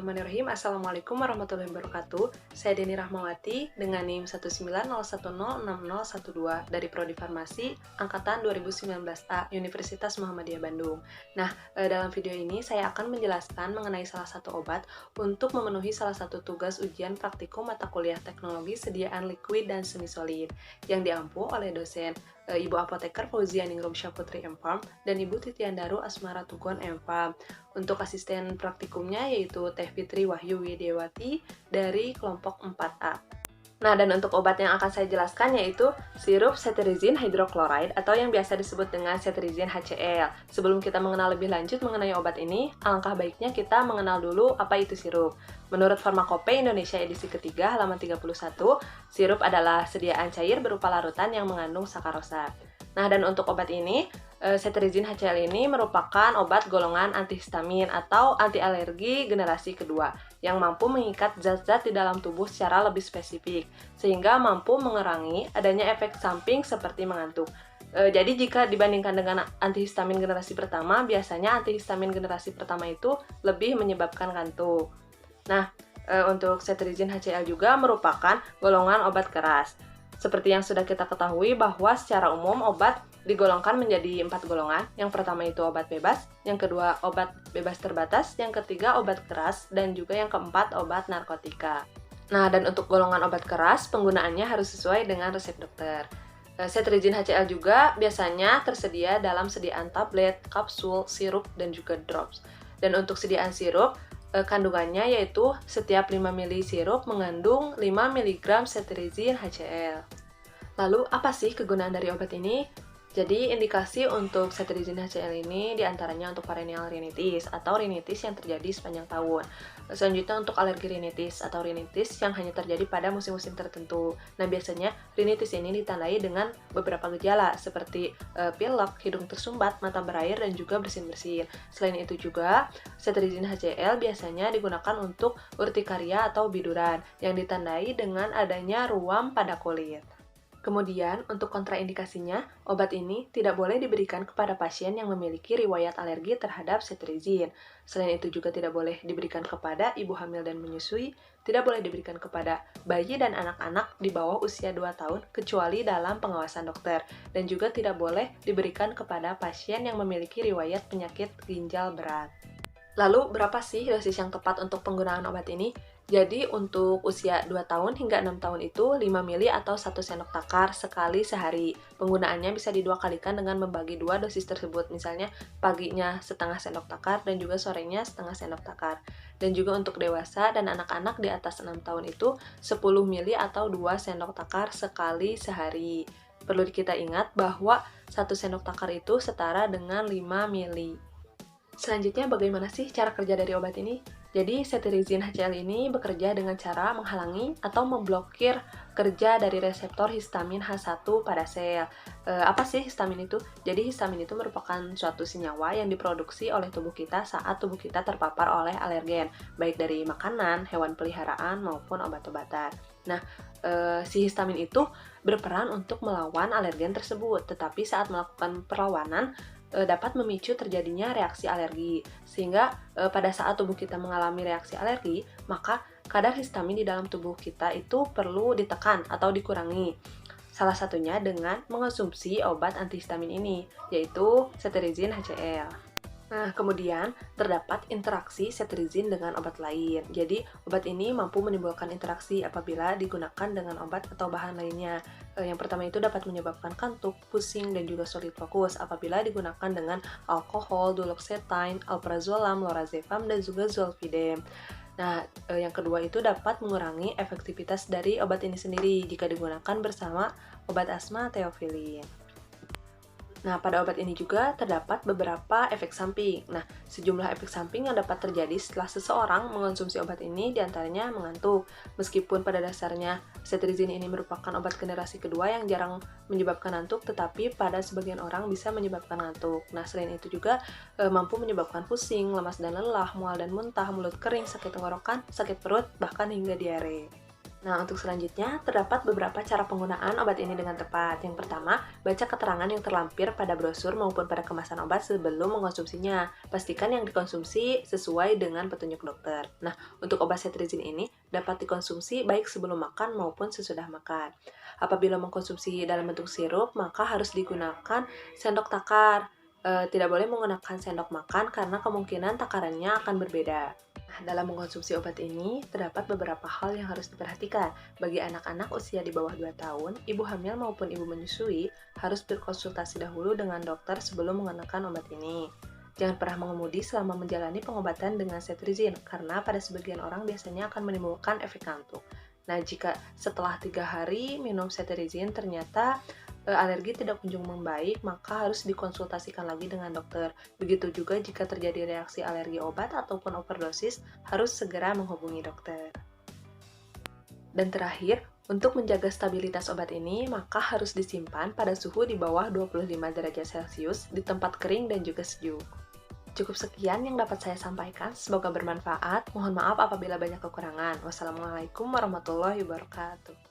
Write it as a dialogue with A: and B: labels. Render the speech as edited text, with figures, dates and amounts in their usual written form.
A: Bismillahirrahmanirrahim. Assalamualaikum warahmatullahi wabarakatuh. Saya Deni Rahmawati dengan NIM 190106012 dari Prodi Farmasi Angkatan 2019A Universitas Muhammadiyah Bandung. Nah, dalam video ini saya akan menjelaskan mengenai salah satu obat untuk memenuhi salah satu tugas ujian praktikum mata kuliah teknologi sediaan liquid dan semi-solid yang diampu oleh dosen Ibu Apoteker Fauzia Ningrum Syaputri M.Farm dan Ibu Titiandaru Asmara Tugon M.Farm. Untuk asisten praktikumnya yaitu Teh Fitri Wahyu Widiawati dari kelompok 4A. Nah, dan untuk obat yang akan saya jelaskan yaitu sirup cetirizine hydrochloride atau yang biasa disebut dengan cetirizine HCl. Sebelum kita mengenal lebih lanjut mengenai obat ini, alangkah baiknya kita mengenal dulu apa itu sirup. Menurut Farmakope Indonesia edisi ketiga halaman 31, sirup adalah sediaan cair berupa larutan yang mengandung sakarosa. Nah, dan untuk obat ini, cetirizine HCl ini merupakan obat golongan antihistamin atau anti alergi generasi kedua yang mampu mengikat zat-zat di dalam tubuh secara lebih spesifik, sehingga mampu mengurangi adanya efek samping seperti mengantuk. Jadi jika dibandingkan dengan antihistamin generasi pertama, biasanya antihistamin generasi pertama itu lebih menyebabkan kantuk. Nah, untuk cetirizine HCl juga merupakan golongan obat keras. Seperti yang sudah kita ketahui bahwa secara umum obat digolongkan menjadi 4 golongan. Yang pertama itu obat bebas, yang kedua obat bebas terbatas, yang ketiga obat keras, dan juga yang keempat obat narkotika. Nah, dan untuk golongan obat keras, penggunaannya harus sesuai dengan resep dokter. Cetirizine HCl juga biasanya tersedia dalam sediaan tablet, kapsul, sirup, dan juga drops. Dan untuk sediaan sirup, kandungannya yaitu setiap 5 ml sirup mengandung 5 mg cetirizine HCl. Lalu, apa sih kegunaan dari obat ini? Jadi, indikasi untuk cetirizine HCl ini diantaranya untuk perennial rinitis atau rinitis yang terjadi sepanjang tahun. Selanjutnya untuk alergi rinitis atau rinitis yang hanya terjadi pada musim-musim tertentu. Nah, biasanya rinitis ini ditandai dengan beberapa gejala seperti pilek, hidung tersumbat, mata berair, dan juga bersin-bersin. Selain itu juga, cetirizine HCl biasanya digunakan untuk urtikaria atau biduran yang ditandai dengan adanya ruam pada kulit. Kemudian, untuk kontraindikasinya, obat ini tidak boleh diberikan kepada pasien yang memiliki riwayat alergi terhadap cetirizine. Selain itu juga tidak boleh diberikan kepada ibu hamil dan menyusui, tidak boleh diberikan kepada bayi dan anak-anak di bawah usia 2 tahun kecuali dalam pengawasan dokter, dan juga tidak boleh diberikan kepada pasien yang memiliki riwayat penyakit ginjal berat. Lalu, berapa sih dosis yang tepat untuk penggunaan obat ini? Jadi, untuk usia 2 tahun hingga 6 tahun itu 5 ml atau 1 sendok takar sekali sehari. Penggunaannya bisa didua kalikan dengan membagi 2 dosis tersebut, misalnya paginya setengah sendok takar dan juga sorenya setengah sendok takar. Dan juga untuk dewasa dan anak-anak di atas 6 tahun itu 10 ml atau 2 sendok takar sekali sehari. Perlu kita ingat bahwa 1 sendok takar itu setara dengan 5 ml. Selanjutnya, bagaimana sih cara kerja dari obat ini? Jadi, cetirizine HCl ini bekerja dengan cara menghalangi atau memblokir kerja dari reseptor histamin H1 pada sel. Apa sih histamin itu? Jadi, histamin itu merupakan suatu senyawa yang diproduksi oleh tubuh kita saat tubuh kita terpapar oleh alergen, baik dari makanan, hewan peliharaan, maupun obat-obatan. Nah, si histamin itu berperan untuk melawan alergen tersebut, tetapi saat melakukan perlawanan, dapat memicu terjadinya reaksi alergi. Sehingga pada saat tubuh kita mengalami reaksi alergi, maka kadar histamin di dalam tubuh kita itu perlu ditekan atau dikurangi. Salah satunya dengan mengonsumsi obat antihistamin ini, yaitu cetirizine HCl. Nah, kemudian terdapat interaksi cetirizine dengan obat lain. Jadi, obat ini mampu menimbulkan interaksi apabila digunakan dengan obat atau bahan lainnya. Yang pertama itu dapat menyebabkan kantuk, pusing, dan juga sulit fokus apabila digunakan dengan alkohol, duloxetine, alprazolam, lorazepam, dan juga zolpidem. Nah, yang kedua itu dapat mengurangi efektivitas dari obat ini sendiri jika digunakan bersama obat asma teofilin. Nah, pada obat ini juga terdapat beberapa efek samping. Nah, sejumlah efek samping yang dapat terjadi setelah seseorang mengonsumsi obat ini diantaranya mengantuk. Meskipun pada dasarnya cetirizine ini merupakan obat generasi kedua yang jarang menyebabkan ngantuk, tetapi pada sebagian orang bisa menyebabkan ngantuk. Nah, selain itu juga mampu menyebabkan pusing, lemas dan lelah, mual dan muntah, mulut kering, sakit tenggorokan, sakit perut, bahkan hingga diare. Nah, untuk selanjutnya, terdapat beberapa cara penggunaan obat ini dengan tepat. Yang pertama, baca keterangan yang terlampir pada brosur maupun pada kemasan obat sebelum mengkonsumsinya. Pastikan yang dikonsumsi sesuai dengan petunjuk dokter. Nah, untuk obat cetirizine ini dapat dikonsumsi baik sebelum makan maupun sesudah makan. Apabila mengkonsumsi dalam bentuk sirup, maka harus digunakan sendok takar. Tidak boleh menggunakan sendok makan karena kemungkinan takarannya akan berbeda. Nah, dalam mengkonsumsi obat ini, terdapat beberapa hal yang harus diperhatikan. Bagi anak-anak usia di bawah 2 tahun, ibu hamil maupun ibu menyusui harus berkonsultasi dahulu dengan dokter sebelum mengenakan obat ini. Jangan pernah mengemudi selama menjalani pengobatan dengan cetirizine, karena pada sebagian orang biasanya akan menimbulkan efek kantuk. Nah, jika setelah 3 hari minum cetirizine ternyata alergi tidak kunjung membaik, maka harus dikonsultasikan lagi dengan dokter. Begitu juga jika terjadi reaksi alergi obat ataupun overdosis, harus segera menghubungi dokter. Dan terakhir, untuk menjaga stabilitas obat ini, maka harus disimpan pada suhu di bawah 25 derajat Celcius di tempat kering dan juga sejuk. Cukup sekian yang dapat saya sampaikan, semoga bermanfaat. Mohon maaf apabila banyak kekurangan. Wassalamualaikum warahmatullahi wabarakatuh.